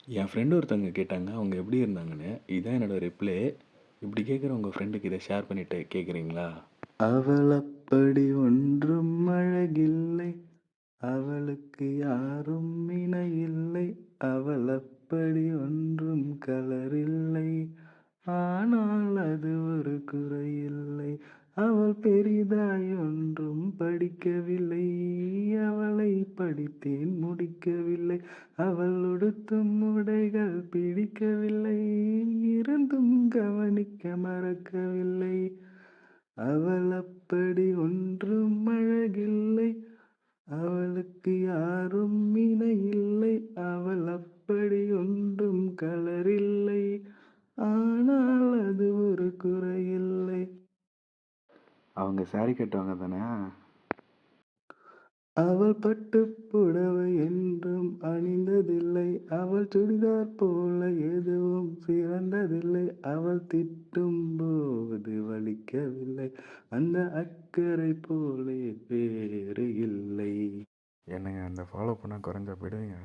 என் friend ஒருத்தவங்க கேட்டாங்க, அவங்க எப்படி இருந்தாங்கன்னு. இதான் என்னோட ரிப்ளே. இப்படி கேட்குற உங்க ஃப்ரெண்டுக்கு இதை ஷேர் பண்ணிட்டு கேட்குறீங்களா? அவள் அப்படி ஒன்றும் அழகில்லை, அவளுக்கு யாரும் இணையில்லை. அவள் அப்படி ஒன்றும் கலரில்லை, ஆனால் அது ஒரு குறையில்லை. அவள் பெரிதாய் ஒன்றும் படிக்கவில்லை, அவளை படித்தேன் முடிக்கவில்லை. அவள் உடுத்தும் உடைகள் பிடிக்கவில்லை, இருந்தும் கவனிக்க மறக்கவில்லை. அவள் அப்படி ஒன்றும் அழகில்லை, அவளுக்கு யாரும் இணையில்லை. அவள் அப்படி ஒன்றும் கலரில்லை, ஆனால் அது ஒரு குறையில்லை. அவங்க சாரி கட்டுவாங்க தானே? அவள் பட்டு புடவை என்றும் அணிந்ததில்லை, அவள் சுடிதார் போல எதுவும் சிறந்ததில்லை. அவள் திட்டும் போது வலிக்கவில்லை, அந்த அக்கறை போலே வேறு இல்லை. என்னங்க அந்த ஃபாலோ பண்ண குறைஞ்சா போயிடுவீங்க.